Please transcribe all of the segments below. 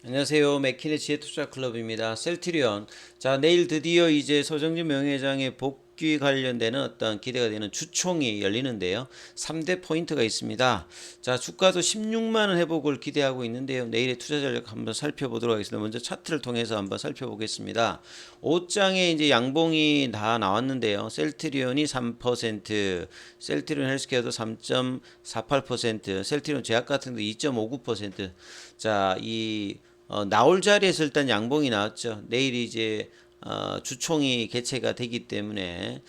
안녕하세요. 맥킨의 지혜투자클럽입니다. 셀트리온. 자, 내일 드디어 이제 서정진 명예회장의 복귀 관련되는 어떤 기대가 되는 주총이 열리는데요. 3대 포인트가 있습니다. 자, 주가도 16만 원 회복을 기대하고 있는데요. 내일의 투자 전략 한번 살펴보도록 하겠습니다. 먼저 차트를 통해서 한번 살펴보겠습니다. 5장에 이제 양봉이 다 나왔는데요. 셀트리온이 3%, 셀트리온 헬스케어도 3.48%, 셀트리온 제약 같은 데 2.59%. 자, 나올 자리에서 일단 양봉이 나왔죠. 내일이 이제 주총이 개최가 되기 때문에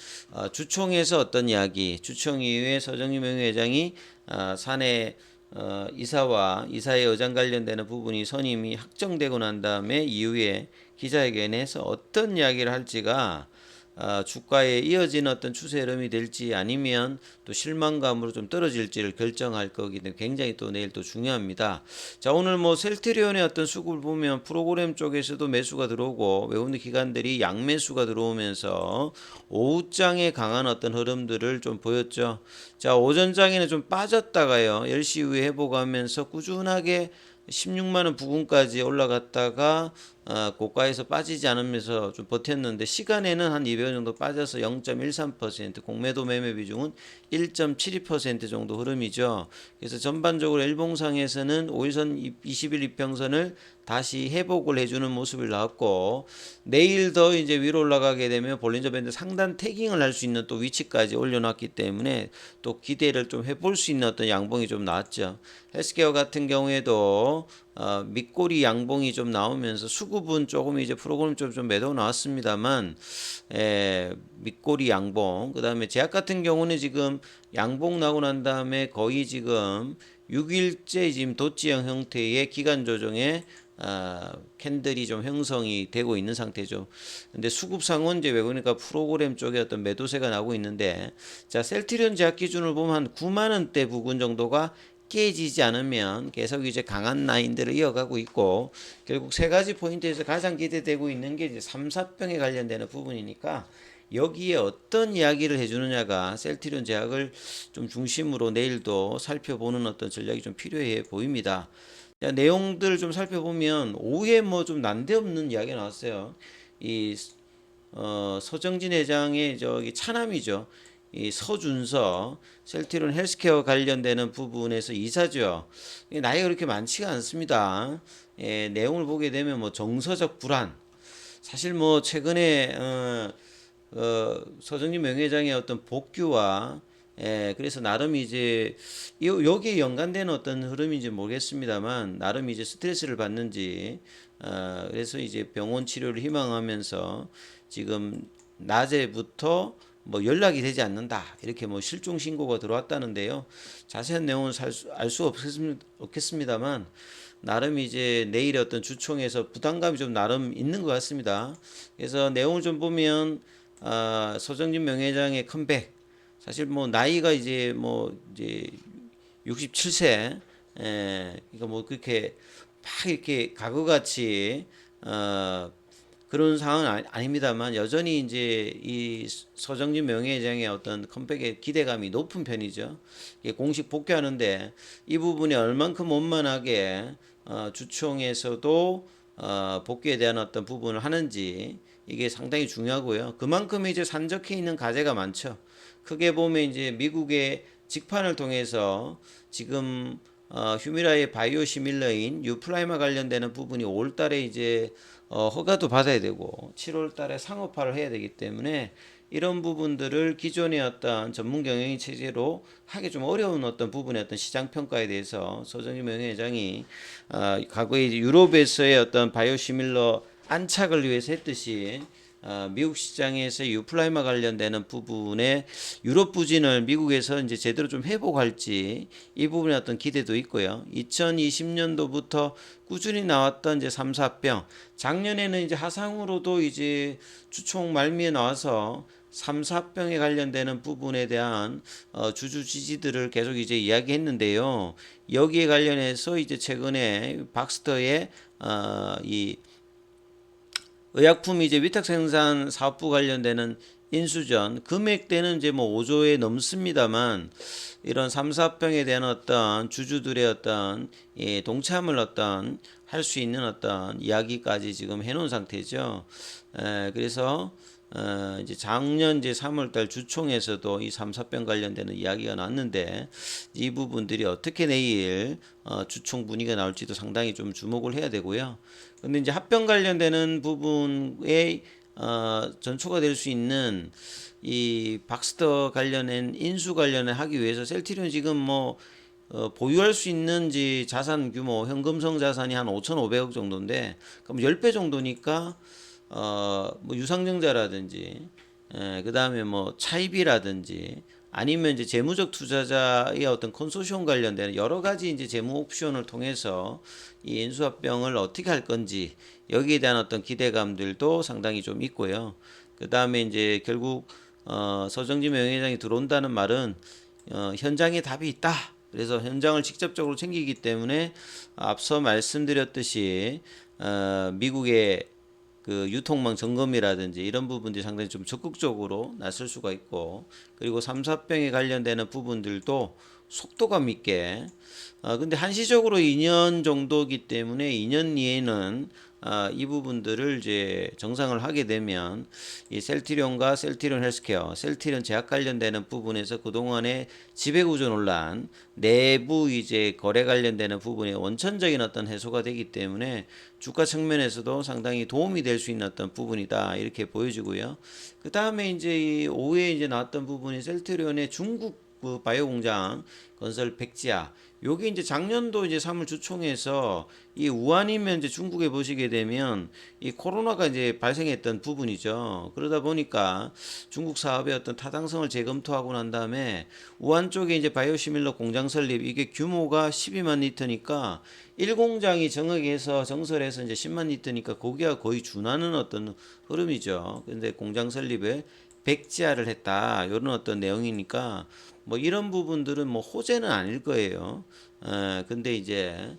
주총에서 어떤 이야기, 주총 이후에 서정유 명예회장이 사내 이사와 이사의 의장 관련되는 부분이 선임이 확정되고 난 다음에 이후에 기자회견에서 어떤 이야기를 할지가 주가에 이어지는 어떤 추세 흐름이 될지 아니면 또 실망감으로 좀 떨어질지를 결정할 거기 때문에 굉장히 또 내일 또 중요합니다. 자, 오늘 뭐 셀트리온의 어떤 수급을 보면 프로그램 쪽에서도 매수가 들어오고 외국인 기관들이 양매수가 들어오면서 오후장에 강한 어떤 흐름들을 좀 보였죠. 자, 오전장에는 좀 빠졌다가요. 10시 이후에 회복하면서 꾸준하게 16만원 부근까지 올라갔다가 고가에서 빠지지 않으면서 좀 버텼는데 시간에는 한 200원 정도 빠져서 0.13%, 공매도 매매 비중은 1.72% 정도 흐름이죠. 그래서 전반적으로 일봉상에서는 5일선 20일 이평선을 다시 회복을 해주는 모습을 나왔고, 내일 더 이제 위로 올라가게 되면 볼린저 밴드 상단 태깅을 할 수 있는 또 위치까지 올려놨기 때문에 또 기대를 좀 해볼 수 있는 어떤 양봉이 좀 나왔죠. 헬스케어 같은 경우에도 밑꼬리 양봉이 좀 나오면서 수급은 조금 이제 프로그램 좀 매도 나왔습니다만 밑꼬리 양봉, 그 다음에 제약 같은 경우는 지금 양봉 나고 난 다음에 거의 지금 6일째 지금 도치형 형태의 기간 조정에 캔들이 좀 형성이 되고 있는 상태죠. 근데 수급상은 이제 왜 그러니까 프로그램 쪽에 어떤 매도세가 나고 있는데, 자, 셀트리온 제약 기준을 보면 한 9만 원대 부근 정도가 깨지지 않으면 계속 이제 강한 라인들을 이어가고 있고, 결국 세 가지 포인트에서 가장 기대되고 있는 게 이제 3, 4병에 관련되는 부분이니까 여기에 어떤 이야기를 해주느냐가 셀트리온 제약을 좀 중심으로 내일도 살펴보는 어떤 전략이 좀 필요해 보입니다. 자, 내용들을 좀 살펴보면 오후에 뭐 좀 난데없는 이야기가 나왔어요. 이 서정진 회장의 저기 차남이죠. 이 서준서 셀트리온 헬스케어 관련되는 부분에서 이사죠. 나이가 그렇게 많지가 않습니다. 내용을 보게 되면 뭐 정서적 불안. 사실 뭐 최근에 서정진 명예회장의 어떤 복귀와 그래서 나름 이제 여기에 연관되는 어떤 흐름인지 모르겠습니다만 나름 이제 스트레스를 받는지 그래서 이제 병원 치료를 희망하면서 지금 낮에부터 뭐 연락이 되지 않는다 이렇게 뭐 실종 신고가 들어왔다는데요. 자세한 내용은 알 수 없겠습니다만 나름 이제 내일의 어떤 주총에서 부담감이 좀 나름 있는 것 같습니다. 그래서 내용을 좀 보면 서정진 명예회장의 컴백, 사실 뭐 나이가 이제 67세, 그러니까 뭐 그렇게 막 이렇게 과거같이 그런 상황은 아닙니다만 여전히 이제 이 서정진 명예회장의 어떤 컴백의 기대감이 높은 편이죠. 공식 복귀하는데 이 부분이 얼만큼 원만하게 주총에서도 복귀에 대한 어떤 부분을 하는지 이게 상당히 중요하고요. 그만큼 이제 산적해 있는 과제가 많죠. 크게 보면 이제 미국의 직판을 통해서 지금 휴미라의 바이오 시밀러인 유플라이마 관련되는 부분이 5월달에 이제 허가도 받아야 되고 7월달에 상업화를 해야 되기 때문에 이런 부분들을 기존의 어떤 전문 경영인 체제로 하기 좀 어려운 어떤 부분의 어떤 시장 평가에 대해서 서정희 명예회장이 과거에 유럽에서의 어떤 바이오시밀러 안착을 위해서 했듯이 미국 시장에서 유플라이마 관련되는 부분에 유럽 부진을 미국에서 이제 제대로 좀 회복할지 이 부분에 어떤 기대도 있고요. 2020년도부터 꾸준히 나왔던 이제 3, 4병, 작년에는 이제 하상으로도 이제 주총 말미에 나와서 3, 4병에 관련되는 부분에 대한 주주 지지들을 계속 이제 이야기했는데요. 여기에 관련해서 이제 최근에 박스터의 이 의약품 이제 위탁 생산 사업부 관련되는 인수전 금액대는 이제 뭐 5조에 넘습니다만 이런 3, 4병에 대한 어떤 주주들의 어떤 동참을 어떤 할 수 있는 어떤 이야기까지 지금 해놓은 상태죠. 그래서 이제 작년 이제 3월달 주총에서도 이 3, 4병 관련되는 이야기가 났는데 이 부분들이 어떻게 내일 주총 분위기가 나올지도 상당히 좀 주목을 해야 되고요. 근데 이제 합병 관련되는 부분에 전초가 될 수 있는 이 박스터 관련된 인수 관련을 하기 위해서 셀트리온 지금 뭐 보유할 수 있는 자산 규모 현금성 자산이 한 5,500억 정도인데 그럼 10배 정도니까 뭐 유상증자라든지 그다음에 뭐 차입이라든지 아니면 이제 재무적 투자자의 어떤 컨소시엄 관련된 여러 가지 이제 재무 옵션을 통해서 이 인수합병을 어떻게 할 건지 여기에 대한 어떤 기대감들도 상당히 좀 있고요. 그다음에 이제 결국 서정진 명예회장이 들어온다는 말은 현장에 답이 있다. 그래서 현장을 직접적으로 챙기기 때문에 앞서 말씀드렸듯이 미국의 그 유통망 점검이라든지 이런 부분들이 상당히 좀 적극적으로 나설 수가 있고 그리고 3, 4병에 관련되는 부분들도 속도감 있게 근데 한시적으로 2년 정도기 때문에 2년 이에는 이 부분들을 이제 정상을 하게 되면 이 셀트리온과 셀트리온 헬스케어, 셀트리온 제약 관련되는 부분에서 그동안의 지배구조 논란, 내부 이제 거래 관련되는 부분의 원천적인 어떤 해소가 되기 때문에 주가 측면에서도 상당히 도움이 될 수 있는 어떤 부분이다 이렇게 보여지고요. 그 다음에 이제 이 오후에 이제 나왔던 부분이 셀트리온의 중국 그 바이오 공장 건설 백지화. 요게 이제 작년도 이제 3월 주총에서 이 우한이면 이제 중국에 보시게 되면 이 코로나가 이제 발생했던 부분이죠. 그러다 보니까 중국 사업의 어떤 타당성을 재검토하고 난 다음에 우한 쪽에 이제 바이오시밀러 공장 설립 이게 규모가 12만 리터니까 1공장이 정액해서 정설해서 이제 10만 리터니까 거기와 거의 준하는 어떤 흐름이죠. 근데 공장 설립에 백지화를 했다. 이런 어떤 내용이니까 뭐 이런 부분들은 뭐 호재는 아닐 거예요. 근데 이제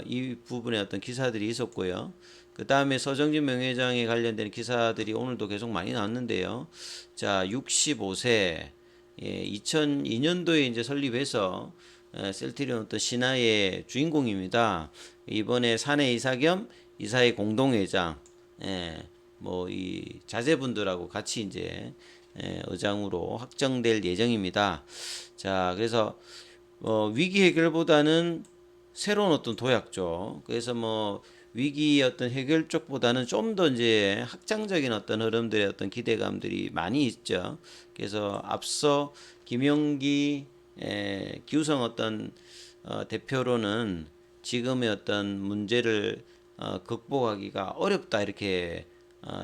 이 부분에 어떤 기사들이 있었고요. 그 다음에 서정진 명예회장에 관련된 기사들이 오늘도 계속 많이 나왔는데요. 자, 65세, 2002년도에 이제 설립해서 셀트리온 어떤 신화의 주인공입니다. 이번에 사내 이사 겸 이사의 공동회장, 뭐 이 자제분들하고 같이 이제 의장으로 확정될 예정입니다. 자, 그래서 위기 해결보다는 새로운 어떤 도약죠. 그래서 뭐 위기 어떤 해결 쪽보다는 좀 더 이제 확장적인 어떤 흐름들의 어떤 기대감들이 많이 있죠. 그래서 앞서 김용기 기우성 어떤 대표로는 지금의 어떤 문제를 극복하기가 어렵다 이렇게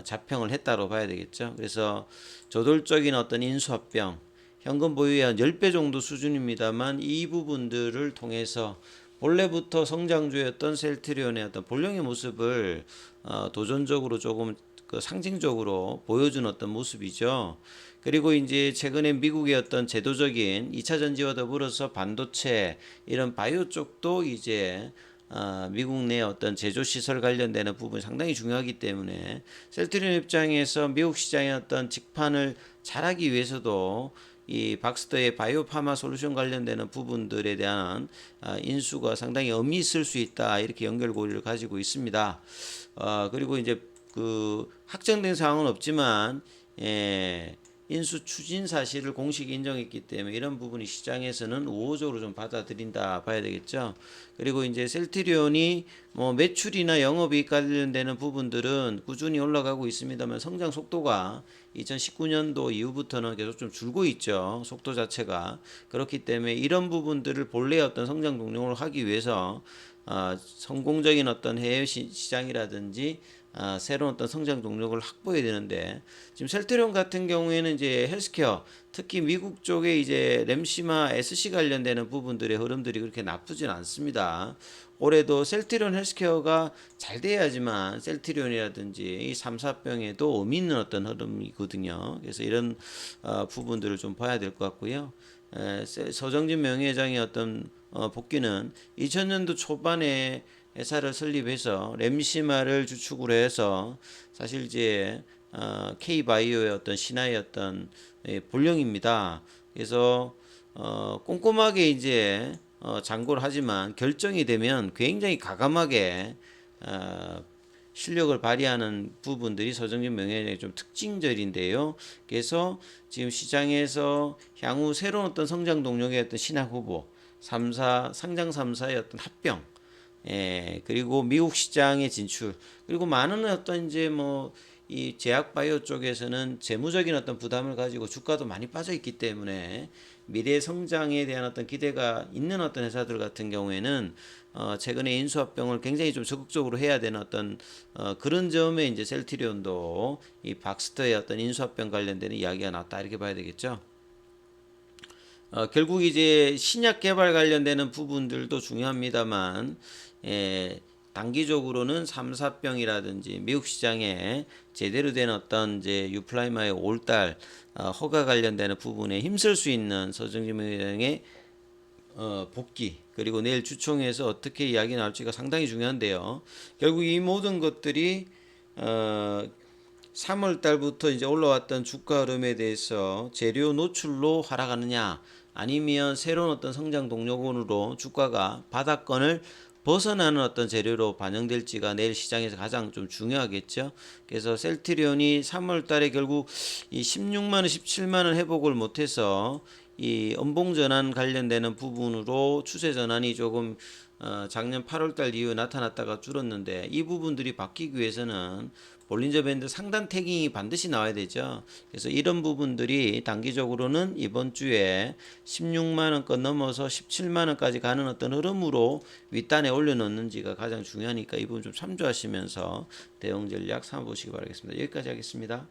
자평을 했다고 봐야 되겠죠. 그래서 저돌적인 어떤 인수합병, 현금 보유의 한 10배 정도 수준입니다만 이 부분들을 통해서 본래부터 성장주였던 셀트리온의 어떤 본령의 모습을 도전적으로 조금 그 상징적으로 보여준 어떤 모습이죠. 그리고 이제 최근에 미국의 어떤 제도적인 2차 전지와 더불어서 반도체 이런 바이오 쪽도 이제 미국 내 어떤 제조 시설 관련되는 부분이 상당히 중요하기 때문에 셀트리온 입장에서 미국 시장의 어떤 직판을 잘하기 위해서도 이 박스터의 바이오 파마 솔루션 관련되는 부분들에 대한 인수가 상당히 의미 있을 수 있다 이렇게 연결고리를 가지고 있습니다. 그리고 이제 그 확정된 사항은 없지만 인수 추진 사실을 공식 인정했기 때문에 이런 부분이 시장에서는 우호적으로 좀 받아들인다 봐야 되겠죠. 그리고 이제 셀트리온이 뭐 매출이나 영업이익 관련되는 부분들은 꾸준히 올라가고 있습니다만 성장 속도가 2019년도 이후부터는 계속 좀 줄고 있죠. 속도 자체가. 그렇기 때문에 이런 부분들을 본래의 어떤 성장 동력을 하기 위해서 성공적인 어떤 해외 시장이라든지 새로운 어떤 성장 동력을 확보해야 되는데 지금 셀트리온 같은 경우에는 이제 헬스케어 특히 미국 쪽에 이제 램시마 SC 관련되는 부분들의 흐름들이 그렇게 나쁘진 않습니다. 올해도 셀트리온 헬스케어가 잘 돼야지만 셀트리온이라든지 이 3, 4병에도 의미 있는 어떤 흐름이거든요. 그래서 이런 부분들을 좀 봐야 될 것 같고요. 서정진 명예회장의 어떤 복귀는 2000년도 초반에 회사를 설립해서 램시마를 주축으로 해서 사실 이제 K바이오의 어떤 신화의 어떤 본령입니다. 그래서 꼼꼼하게 이제 장고를 하지만 결정이 되면 굉장히 과감하게 실력을 발휘하는 부분들이 서정진 명예회장의 좀 특징들인데요. 그래서 지금 시장에서 향후 새로운 어떤 성장 동력의 어떤 신학 후보, 3사 상장 3사의 어떤 합병, 그리고 미국 시장의 진출, 그리고 많은 어떤 이제 뭐 이 제약 바이오 쪽에서는 재무적인 어떤 부담을 가지고 주가도 많이 빠져 있기 때문에 미래 성장에 대한 어떤 기대가 있는 어떤 회사들 같은 경우에는 최근에 인수합병을 굉장히 좀 적극적으로 해야 되는 어떤 그런 점에 이제 셀트리온도 이 박스터의 어떤 인수합병 관련되는 이야기가 나왔다 이렇게 봐야 되겠죠. 결국 이제 신약 개발 관련되는 부분들도 중요합니다만, 단기적으로는 3, 4병이라든지 미국 시장에 제대로 된 어떤 이제 유플라이마의 5달 허가 관련되는 부분에 힘쓸 수 있는 서정진 회장의 복귀 그리고 내일 주총에서 어떻게 이야기 나올지가 상당히 중요한데요. 결국 이 모든 것들이 3월 달부터 이제 올라왔던 주가 흐름에 대해서 재료 노출로 하락하느냐 아니면 새로운 어떤 성장 동력으로 주가가 바닥권을 벗어나는 어떤 재료로 반영될지가 내일 시장에서 가장 좀 중요하겠죠. 그래서 셀트리온이 3월 달에 결국 이 16만 원, 17만 원 회복을 못해서 이 음봉 전환 관련되는 부분으로 추세 전환이 조금 작년 8월 달 이후에 나타났다가 줄었는데 이 부분들이 바뀌기 위해서는 볼린저 밴드 상단 태깅이 반드시 나와야 되죠. 그래서 이런 부분들이 단기적으로는 이번 주에 16만 원권 넘어서 17만 원까지 가는 어떤 흐름으로 윗단에 올려놓는지가 가장 중요하니까 이 부분 좀 참조하시면서 대응 전략 삼아보시기 바라겠습니다. 여기까지 하겠습니다.